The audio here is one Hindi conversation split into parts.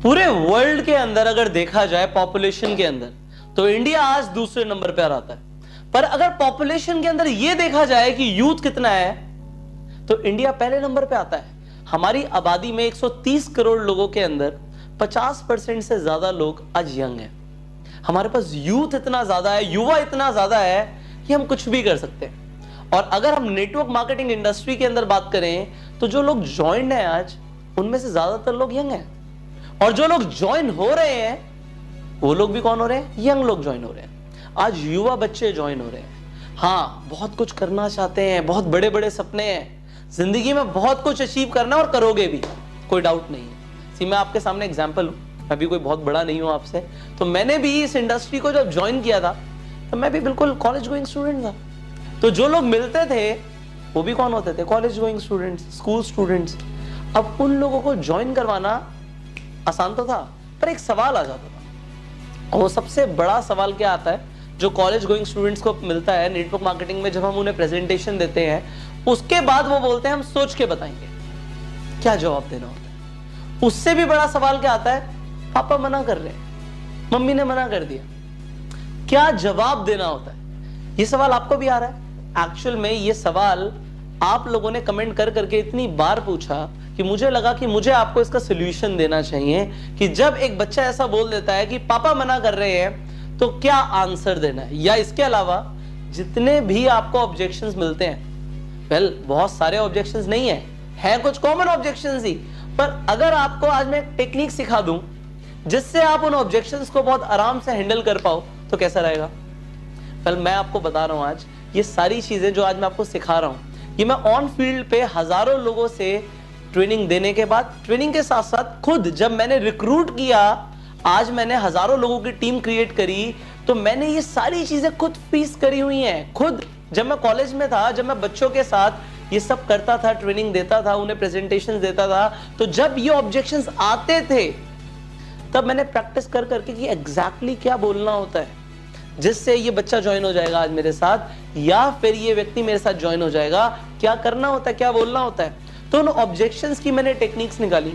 पूरे वर्ल्ड के अंदर अगर देखा जाए पॉपुलेशन के अंदर, तो इंडिया आज दूसरे नंबर पर आता है। पर अगर पॉपुलेशन के अंदर यह देखा जाए कि यूथ कितना है, तो इंडिया पहले नंबर पे आता है। हमारी आबादी में 130 करोड़ लोगों के अंदर 50% से ज्यादा लोग आज यंग हैं। हमारे पास यूथ इतना ज्यादा है, युवा इतना ज्यादा है कि हम कुछ भी कर सकते हैं। और अगर हम नेटवर्क मार्केटिंग इंडस्ट्री के अंदर बात करें, तो जो लोग ज्वाइन हैं आज, उनमें से ज्यादातर लोग यंग हैं। और जो लोग ज्वाइन हो रहे हैं, वो लोग भी कौन हो रहे हैं? यंग लोग ज्वाइन हो रहे हैं। आज युवा बच्चे ज्वाइन हो रहे हैं। हाँ, बहुत कुछ करना चाहते हैं, बहुत बड़े बड़े सपने हैं, जिंदगी में बहुत कुछ अचीव करना और करोगे भी, कोई डाउट नहीं है। सी मैं आपके सामने एग्जांपल हूं, मैं भी कोई बहुत बड़ा नहीं हूं आपसे। तो मैंने भी इस इंडस्ट्री को जब ज्वाइन किया था, तो मैं भी बिल्कुल कॉलेज गोइंग स्टूडेंट था। तो जो लोग मिलते थे वो भी कौन होते थे? College going students, school students. अब उन लोगों को ज्वाइन करवाना आसान तो था, पर एक सवाल आ जाता था। और वो सबसे बड़ा सवाल क्या आता है, जो कॉलेज गोइंग स्टूडेंट्स को मिलता है नेटवर्क मार्केटिंग में, जब हम उन्हें प्रेजेंटेशन देते हैं, उसके बाद वो बोलते हैं हम सोच के बताएंगे। क्या जवाब देना होता है? उससे भी बड़ा सवाल क्या आता है? पापा मना कर रहे हैं, मम्मी ने मना कर दिया, क्या जवाब देना होता है? ये सवाल आपको भी आ रहा है। एक्चुअल में ये सवाल आप लोगों ने कमेंट कर करके इतनी बार पूछा कि मुझे लगा कि मुझे आपको इसका सोल्यूशन देना चाहिए कि जब एक बच्चा ऐसा बोल देता है कि पापा मना कर रहे हैं, तो क्या आंसर देना है। या इसके अलावा जितने भी आपको ऑब्जेक्शंस मिलते हैं, बहुत सारे ऑब्जेक्शंस नहीं है कुछ कॉमन ऑब्जेक्शंस ही, पर अगर आपको आज मैं एक टेक्निक सिखा दूं जिससे आप उन ऑब्जेक्शंस को बहुत आराम से हैंडल कर पाओ, तो कैसा रहेगा? मैं आपको बता रहा हूं, आज ये सारी चीजें जो आज मैं आपको सिखा रहा हूं, ये मैं ऑन फील्ड पे हजारों लोगों से ट्रेनिंग देने के बाद, ट्रेनिंग के साथ साथ खुद जब मैंने रिक्रूट किया, आज मैंने हजारों लोगों की टीम क्रिएट करी, तो मैंने ये सारी चीजें खुद फेस करी हुई हैं। खुद जब मैं कॉलेज में था, जब मैं बच्चों के साथ ये सब करता था, ट्रेनिंग देता था, उन्हें प्रेजेंटेशंस देता था, तो जब ये ऑब्जेक्शंस आते थे, तब मैंने प्रैक्टिस कर करके कि एग्जैक्टली क्या बोलना होता है जिससे ये बच्चा ज्वाइन हो जाएगा आज मेरे साथ, या फिर ये व्यक्ति मेरे साथ ज्वाइन हो जाएगा, क्या करना होता है, क्या बोलना होता है। तो उन ऑब्जेक्शंस की मैंने टेक्निक्स निकाली,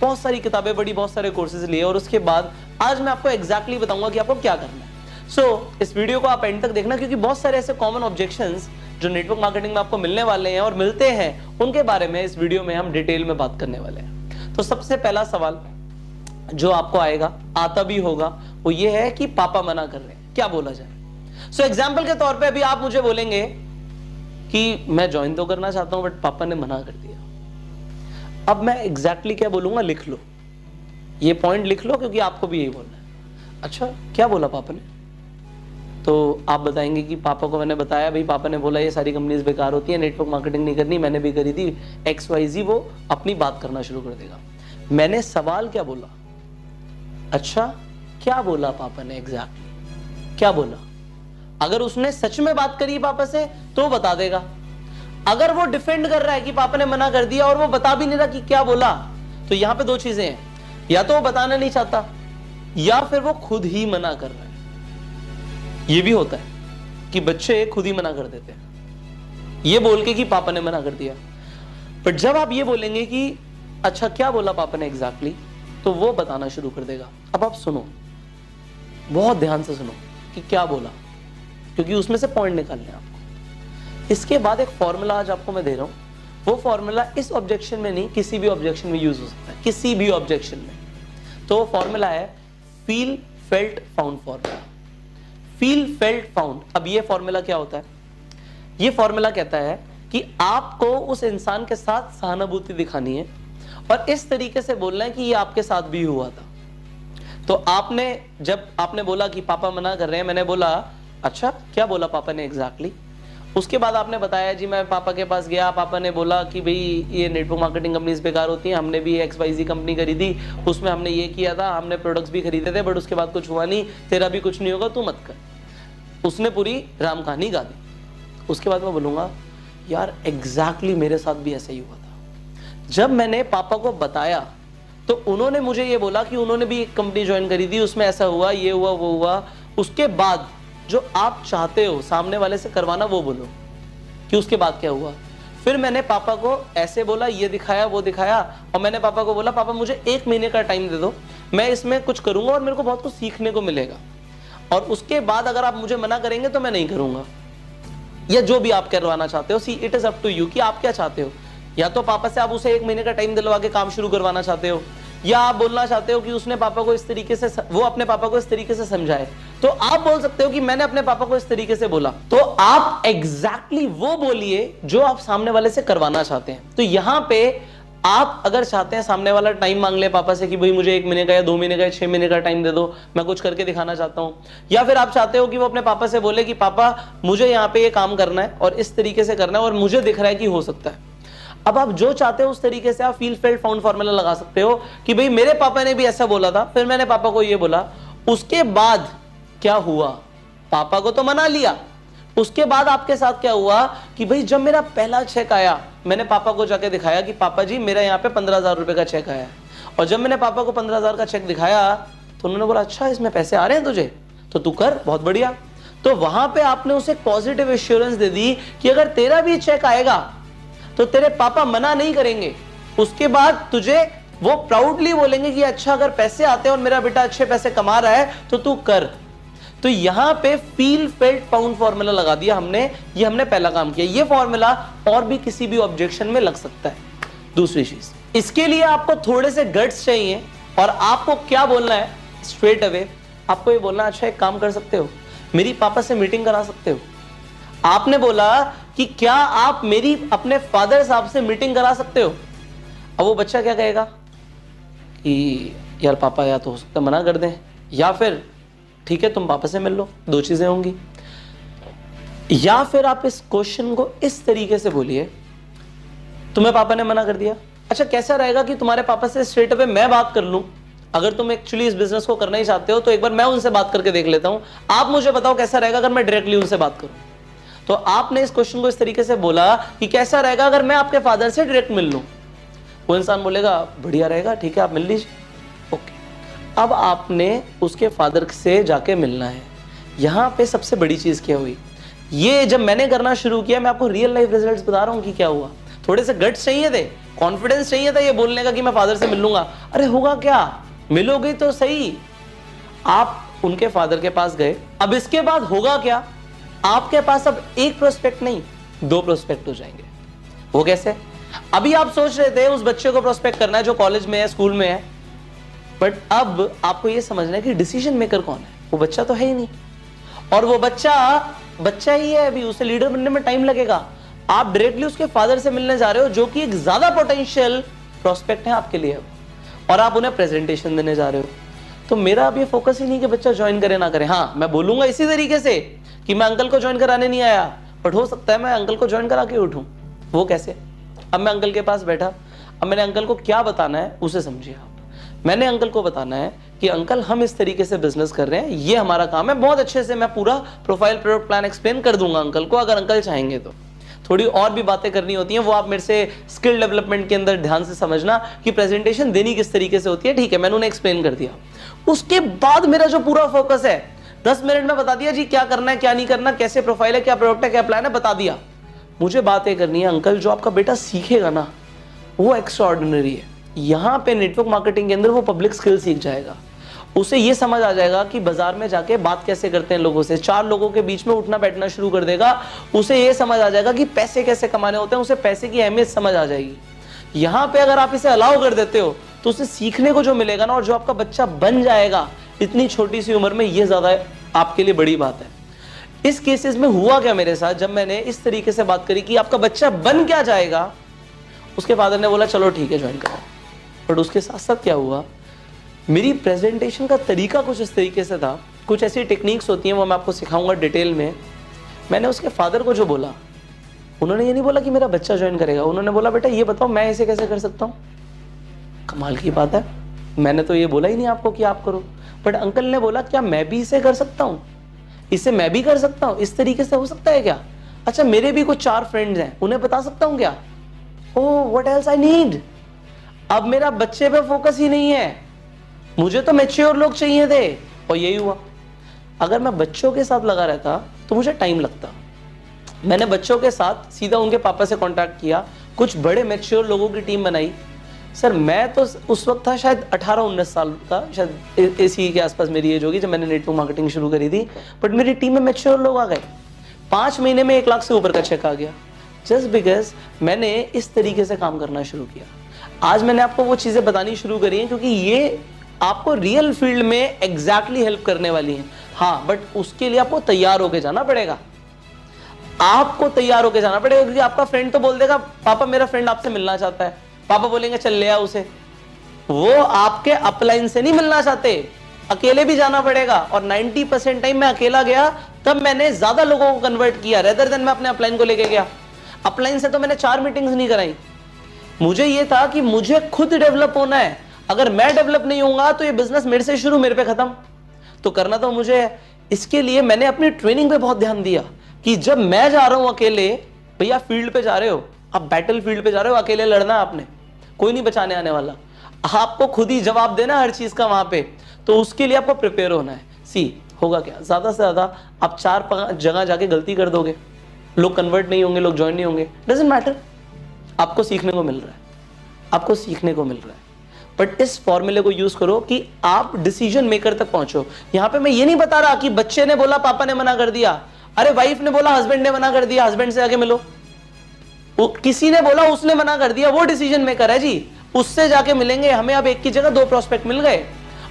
बहुत सारी किताबें पढ़ी, बहुत सारे कोर्सेज लिए, और उसके बाद आज मैं आपको एग्जैक्टली बताऊंगा कि आपको क्या करना है। इस वीडियो को आप एंड तक देखना, क्योंकि बहुत सारे ऐसे कॉमन ऑब्जेक्शंस जो नेटवर्क मार्केटिंग में आपको मिलने वाले हैं और मिलते हैं, उनके बारे में इस वीडियो में हम डिटेल में बात करने वाले हैं। तो सबसे पहला सवाल जो आपको आएगा, आता भी होगा, वो ये है कि पापा मना कर रहे हैं, क्या बोला जाए। एग्जाम्पल के तौर पे अभी आप मुझे बोलेंगे कि मैं ज्वाइन तो करना चाहता हूं, बट पापा ने मना कर दिया। अब मैं एग्जैक्टली क्या बोलूंगा, लिख लो, ये पॉइंट लिख लो, क्योंकि आपको भी यही बोलना है। अच्छा, क्या बोला पापा ने? तो आप बताएंगे कि पापा को मैंने बताया, भाई पापा ने बोला ये सारी कंपनीज बेकार होती है, नेटवर्क मार्केटिंग नहीं करनी, मैंने भी करी थी, XYZ, वो अपनी बात करना शुरू कर देगा। मैंने सवाल क्या बोला? अच्छा, क्या बोला पापा ने एग्जैक्टली, क्या बोला? अगर उसने सच में बात करी पापा से तो बता देगा। अगर वो डिफेंड कर रहा है कि पापा ने मना कर दिया और वो बता भी नहीं रहा कि क्या बोला, तो यहां पे दो चीजें हैं, या तो वो बताना नहीं चाहता, या फिर वो खुद ही मना कर रहा है। ये भी होता है कि बच्चे खुद ही मना कर देते हैं, ये बोल के कि पापा ने मना कर दिया। पर जब आप ये बोलेंगे कि अच्छा क्या बोला पापा ने एग्जैक्टली, तो वो बताना शुरू कर देगा। अब आप सुनो, बहुत ध्यान से सुनो कि क्या बोला, क्योंकि उसमें से पॉइंट निकालने हैं आपको। इसके बाद एक फॉर्मूला आज आपको मैं दे रहा हूं, वो फॉर्मूला इस ऑब्जेक्शन में नहीं, किसी भी ऑब्जेक्शन में यूज हो सकता है, किसी भी ऑब्जेक्शन में। तो वो फॉर्मूला है feel felt found formula. Feel felt found. अब ये फॉर्मूला क्या होता है? ये फॉर्मूला कहता है कि आपको उस इंसान के साथ सहानुभूति दिखानी है और इस तरीके से बोलना है कि ये आपके साथ भी हुआ था। तो आपने जब आपने बोला कि पापा मना कर रहे हैं, मैंने बोला अच्छा क्या बोला पापा ने एग्जैक्टली। उसके बाद आपने बताया जी मैं पापा के पास गया, पापा ने बोला कि भाई ये नेटवर्क मार्केटिंग कंपनीज बेकार होती हैं, हमने भी XYZ कंपनी खरीदी, उसमें हमने ये किया था, हमने प्रोडक्ट्स भी खरीदे थे, बट उसके बाद कुछ हुआ नहीं, तेरा भी कुछ नहीं होगा, तू मत कर। उसने पूरी राम कहानी गा दी। उसके बाद मैं बोलूँगा यार एग्जैक्टली मेरे साथ भी ऐसा ही हुआ था। जब मैंने पापा को बताया तो उन्होंने मुझे ये बोला कि उन्होंने भी एक कंपनी ज्वाइन करी थी, उसमें ऐसा हुआ, ये हुआ, वो हुआ। उसके बाद जो आप चाहते हो सामने वाले से करवाना वो बोलो कि उसके बाद क्या हुआ। फिर मैंने पापा को ऐसे बोला, ये दिखाया वो दिखाया, और मैंने पापा को बोला पापा मुझे 1 महीने का टाइम दे दो, मैं इसमें कुछ करूंगा और मेरे को बहुत कुछ सीखने को मिलेगा, और उसके बाद अगर आप मुझे मना करेंगे तो मैं नहीं करूंगा, या जो भी आप करवाना चाहते हो। See it is up to you कि आप क्या चाहते हो। या तो पापा से आप उसे 1 महीने का टाइम दिलवा के काम शुरू करवाना चाहते हो, या आप बोलना चाहते हो कि उसने पापा को इस तरीके से, वो अपने पापा को इस तरीके से समझाए, तो आप बोल सकते हो कि मैंने अपने पापा को इस तरीके से बोला। तो आप एग्जैक्टली वो बोलिए जो आप सामने वाले से करवाना चाहते हैं। तो यहां पे आप अगर चाहते हैं सामने वाला टाइम मांग ले पापा से कि भाई मुझे 1 महीने का या 2 महीने का या 6 महीने का टाइम दे दो, मैं कुछ करके दिखाना चाहता हूं, या फिर आप चाहते हो कि वो अपने पापा से बोले कि पापा मुझे यहाँ पे ये काम करना है और इस तरीके से करना है और मुझे दिख रहा है कि हो सकता है। अब आप जो चाहते हो उस तरीके से आप फील फेल्ट फाउंड फार्मूला लगा सकते हो कि भाई मेरे पापा ने भी ऐसा बोला था, फिर मैंने पापा को ये बोला, उसके बाद क्या हुआ, पापा को तो मना लिया, उसके बाद आपके साथ क्या हुआ कि भाई जब मेरा पहला चेक आया मैंने पापा को जाके दिखाया कि पापा जी मेरा यहाँ पे 15,000 रुपए का चेक आया है, और जब मैंने पापा को 15,000 का चेक दिखाया तो उन्होंने बोला अच्छा इसमें पैसे आ रहे हैं तुझे, तो तू कर, बहुत बढ़िया। तो वहां पे आपने उसे पॉजिटिव एश्योरेंस दे दी कि अगर तेरा भी चेक आएगा तो तेरे पापा मना नहीं करेंगे, उसके बाद तुझे वो प्राउडली बोलेंगे कि अच्छा अगर पैसे आते हैं और मेरा बेटा अच्छे पैसे कमा रहा है तो तू कर। तो यहां पे फील फेल्ट फाउंड फॉर्मूला लगा दिया हमने, ये हमने पहला काम किया। ये फॉर्मूला और भी किसी भी ऑब्जेक्शन में लग सकता है। दूसरी चीज, इसके लिए आपको थोड़े से गट्स चाहिए, और आपको क्या बोलना है स्ट्रेट अवे, आपको ये बोलना अच्छा एक काम कर सकते हो, मेरी पापा से मीटिंग करा सकते हो। आपने बोला कि क्या आप मेरी अपने फादर साहब से मीटिंग करा सकते हो। अब वो बच्चा क्या कहेगा कि यार पापा या तो हो सकता मना कर दें, या फिर ठीक है तुम पापा से मिल लो, 2 चीजें होंगी। या फिर आप इस क्वेश्चन को इस तरीके से बोलिए, तुम्हें पापा ने मना कर दिया, अच्छा कैसा रहेगा कि तुम्हारे पापा से स्ट्रेट अवे मैं बात कर लूं, अगर तुम एक्चुअली इस बिजनेस को करना ही चाहते हो तो एक बार मैं उनसे बात करके देख लेता हूं, आप मुझे बताओ कैसा रहेगा अगर मैं डायरेक्टली उनसे बात करूं। तो आपने इस क्वेश्चन को इस तरीके से बोला कि कैसा रहेगा अगर मैं आपके फादर से डायरेक्ट मिल लूं। वो इंसान बोलेगा बढ़िया रहेगा, ठीक है आप मिल लीजिए, ओके। अब आपने उसके फादर से जाके मिलना है। यहां पे सबसे बड़ी चीज क्या हुई, ये जब मैंने करना शुरू किया, मैं आपको रियल लाइफ रिजल्ट्स बता रहा हूं कि क्या हुआ। थोड़े से गट्स चाहिए थे, कॉन्फिडेंस चाहिए था ये बोलने का कि मैं फादर से मिल लूंगा। अरे होगा क्या, मिलोगे तो सही। आप उनके फादर के पास गए, अब इसके बाद होगा क्या, आपके पास अब 1 प्रोस्पेक्ट नहीं 2 प्रोस्पेक्ट हो जाएंगे। वो कैसे, अभी आप सोच रहे थे उस बच्चे को प्रोस्पेक्ट करना है जो कॉलेज में है, स्कूल में है, बट अब आपको यह समझना है कि डिसीजन मेकर कौन है। वो बच्चा तो है ही नहीं, और वो बच्चा ही है, अभी उसे लीडर बनने में टाइम लगेगा। आप डायरेक्टली उसके फादर से मिलने जा रहे हो जो कि एक ज्यादा पोटेंशियल प्रोस्पेक्ट है आपके लिए, और आप उन्हें प्रेजेंटेशन देने जा रहे हो। तो मेरा अब ये फोकस ही नहीं कि बच्चा ज्वाइन करे ना करे। हाँ मैं बोलूंगा इसी तरीके से कि मैं अंकल को ज्वाइन कराने नहीं आया, बट हो सकता है मैं अंकल को ज्वाइन करा के उठूं। वो कैसे, अब मैं अंकल के पास बैठा, अब मैंने अंकल को क्या बताना है उसे समझिए आप। मैंने अंकल को बताना है कि अंकल हम इस तरीके से बिजनेस कर रहे हैं, ये हमारा काम है, बहुत अच्छे से मैं पूरा प्रोफाइल प्रोडक्ट प्लान एक्सप्लेन कर दूंगा अंकल को, अगर अंकल चाहेंगे तो। थोड़ी और भी बातें करनी होती हैं, वो आप मेरे से स्किल डेवलपमेंट के अंदर ध्यान से समझना कि प्रेजेंटेशन देनी किस तरीके से होती है, ठीक है मैंने उन्हें एक्सप्लेन कर दिया। उसके बाद मेरा जो पूरा फोकस है 10 मिनट में बता दिया जी क्या करना है क्या नहीं करना, कैसे प्रोफाइल है, क्या प्रोडक्ट है, क्या प्लान है, बता दिया। मुझे बात ये करनी है अंकल जो आपका बेटा सीखेगा ना वो एक्स्ट्राऑर्डिनरी है। यहां पे नेटवर्क मार्केटिंग के अंदर वो पब्लिक स्किल सीख जाएगा, उसे ये समझ आ जाएगा कि बाजार में जाके बात कैसे करते हैं लोगों से, 4 लोगों के बीच में उठना बैठना शुरू कर देगा, उसे ये समझ आ जाएगा कि पैसे कैसे कमाने होते हैं, उसे पैसे की अहमियत समझ आ जाएगी। यहां पे अगर आप इसे अलाउ कर देते हो तो उसे सीखने को जो मिलेगा ना, और जो आपका बच्चा बन जाएगा इतनी छोटी सी उम्र में, ये ज्यादा आपके लिए बड़ी बात है। इस केसेस में हुआ क्या मेरे साथ, जब मैंने इस तरीके से बात करी कि आपका बच्चा बन क्या जाएगा, उसके फादर ने बोला चलो ठीक है ज्वाइन करो। बट उसके साथ साथ क्या हुआ, मेरी प्रेजेंटेशन का तरीका कुछ इस तरीके से था, कुछ ऐसी टेक्निक्स होती हैं वो मैं आपको सिखाऊंगा डिटेल में। मैंने उसके फादर को जो बोला, उन्होंने ये नहीं बोला कि मेरा बच्चा ज्वाइन करेगा, उन्होंने बोला बेटा ये बताओ मैं इसे कैसे कर सकता हूँ। कमाल की बात है, मैंने तो ये बोला ही नहीं आपको कि आप करो, बट अंकल ने बोला क्या मैं भी इसे कर सकता हूँ, इसे मैं भी कर सकता हूँ, इस तरीके से हो सकता है क्या, अच्छा मेरे भी कुछ 4 फ्रेंड्स हैं उन्हें बता सकता हूँ क्या, oh what else I need. अब मेरा बच्चे पे फोकस ही नहीं है, मुझे तो मैच्योर लोग चाहिए थे, और यही हुआ। अगर मैं बच्चों के साथ लगा रहता तो मुझे टाइम लगता, मैंने बच्चों के साथ सीधा उनके पापा से कांटेक्ट किया, कुछ बड़े मैच्योर लोगों की टीम बनाई। सर मैं तो उस वक्त था शायद 18-19 साल का, शायद इसी के आसपास मेरी एज होगी जब मैंने नेटवर्क मार्केटिंग शुरू करी थी, बट मेरी टीम में मैच्योर लोग आ गए। 5 महीने में 1 लाख से ऊपर का चेक आ गया, जस्ट बिकॉज मैंने इस तरीके से काम करना शुरू किया। आज मैंने आपको वो चीजें बतानी शुरू करी हैं क्योंकि ये आपको रियल फील्ड में एग्जैक्टली हेल्प करने वाली हैं। हाँ, बट उसके लिए आपको तैयार होके जाना पड़ेगा, आपको तैयार होके जाना पड़ेगा, क्योंकि आपका फ्रेंड तो बोल देगा पापा मेरा फ्रेंड आपसे मिलना चाहता है, पापा बोलेंगे चल ले आ उसे। वो आपके अपलाइन से नहीं मिलना चाहते, अकेले भी जाना पड़ेगा। और 90% टाइम मैं अकेला गया, तब मैंने ज्यादा लोगों को कन्वर्ट किया रेदर देन मैं अपने अपलाइन को लेके गया। अपलाइन से तो मैंने 4 मीटिंग्स नहीं कराई। मुझे ये था कि मुझे खुद डेवलप होना है, अगर मैं डेवलप नहीं होऊंगा तो ये बिजनेस मेरे से शुरू मेरे पे खत्म। तो करना तो मुझे है, इसके लिए मैंने अपनी ट्रेनिंग पे बहुत ध्यान दिया कि जब मैं जा रहा हूं अकेले, भैया फील्ड पे जा रहे हो आप, बैटल फील्ड पे जा रहे हो, अकेले लड़ना है आपने, कोई नहीं बचाने आने वाला, आपको खुद ही जवाब देना हर चीज का वहां पे। तो उसके लिए आपको प्रिपेयर होना है। सी होगा क्या, ज्यादा से ज्यादा आप 4-5 जगह जाके गलती कर दोगे, लोग कन्वर्ट नहीं होंगे, लोग ज्वाइन नहीं होंगे, डजंट मैटर, आपको सीखने को मिल रहा है, आपको सीखने को मिल रहा है। बट इस फॉर्मूले को यूज करो कि आप डिसीजन मेकर तक पहुंचो। यहां पे मैं ये नहीं बता रहा कि बच्चे ने बोला पापा ने मना कर दिया, अरे वाइफ ने बोला हस्बैंड ने मना कर दिया, हस्बैंड से आके मिलो, किसी ने बोला उसने मना कर दिया, वो डिसीजन मेकर है जी, उससे जाके मिलेंगे। हमें अब एक की जगह 2 प्रोस्पेक्ट मिल गए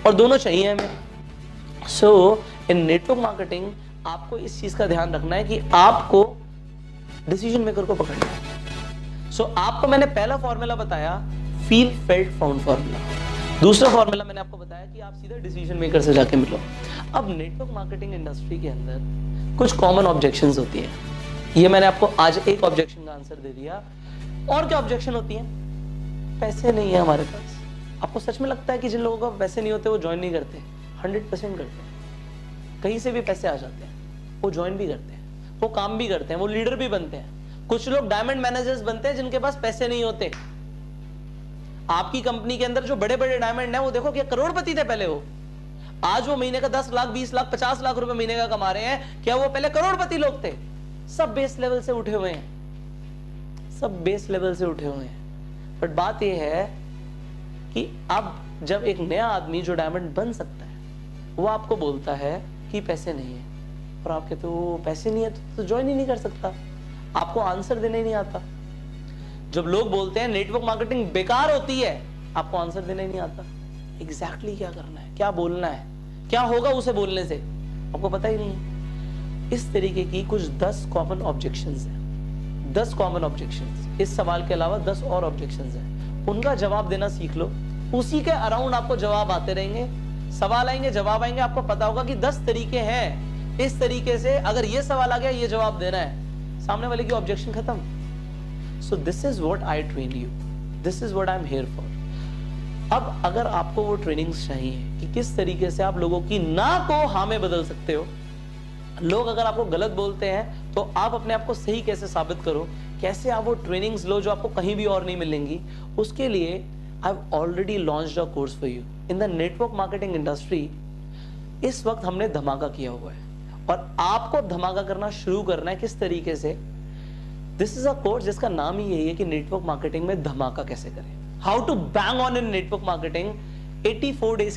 और दोनों चाहिए हमें। सो इन नेटवर्क मार्केटिंग आपको इस चीज का ध्यान रखना है कि आपको डिसीजन मेकर को पकड़ना है। सो आपको मैंने पहला फॉर्मूला बताया, फील फेल्ट फाउंड फॉर्मूला। दूसरा फॉर्मूला मैंने आपको बताया कि आप सीधा डिसीजन मेकर से जाके मिलो। अब नेटवर्क मार्केटिंग इंडस्ट्री के अंदर कुछ कॉमन ऑब्जेक्शंस होती हैं, ये मैंने आपको आज एक ऑब्जेक्शन का आंसर दे दिया। और क्या ऑब्जेक्शन होती है? पैसे नहीं है हमारे पास। आपको सच में लगता है कि जिन लोगों का पैसे नहीं होते वो ज्वाइन नहीं करते? 100% करते हैं। कहीं से भी पैसे आ जाते हैं, वो ज्वाइन भी करते हैं, वो काम भी करते हैं, वो लीडर भी बनते हैं। कुछ लोग डायमंड मैनेजर्स बनते हैं जिनके पास पैसे नहीं होते। आपकी कंपनी के अंदर जो बड़े बड़े डायमंड हैं वो देखो क्या करोड़पति थे पहले, वो आज वो महीने का 10 लाख 20 लाख 50 लाख रुपए महीने का कमा रहे हैं। क्या वो पहले करोड़पति लोग थे? सब बेस लेवल से उठे हुए हैं, सब बेस लेवल से उठे हुए हैं। बट बात यह है कि अब जब एक नया आदमी जो डायमंड बन सकता है वो आपको बोलता है कि पैसे नहीं है, और आप कहते हो पैसे नहीं है तो ज्वाइन ही नहीं कर सकता, आपको आंसर देने ही नहीं आता। जब लोग बोलते हैं नेटवर्क मार्केटिंग बेकार होती है, आपको आंसर देने ही नहीं आता। एग्जैक्टली क्या करना है, क्या बोलना है, क्या होगा उसे बोलने से, आपको पता ही नहीं है। इस तरीके की कुछ 10 कॉमन ऑब्जेक्शंस हैं, 10 कॉमन ऑब्जेक्शंस। इस सवाल के अलावा 10 और ऑब्जेक्शंस हैं, उनका जवाब देना सीख लो। उसी के अराउंड आपको जवाब आते रहेंगे, सवाल आएंगे, जवाब आएंगे, आपको पता होगा कि 10 तरीके हैं। इस तरीके से अगर ये सवाल आ गया, ये जवाब देना है, सामने वाले की ऑब्जेक्शन खत्म। So this is what I train you, this is what I am here for. अब अगर आपको वो ट्रेनिंग्स चाहिए कि किस तरीके से आप लोगों की ना को हाँ में बदल सकते हो, लोग अगर आपको गलत बोलते हैं तो आप अपने आप को सही कैसे साबित करो, कैसे आप वो ट्रेनिंग्स लो जो आपको कहीं भी और नहीं मिलेंगी, उसके लिए I have already launched a course for you in the network marketing industry. इस वक्त हमने धमाका किया हुआ है और आपको धमाका करना शुरू करना है। किस तरीके से? दिस इज अ कोर्स जिसका नाम ही यही है कि नेटवर्क मार्केटिंग में धमाका कैसे करें, how to bang on in network marketing. 84 days की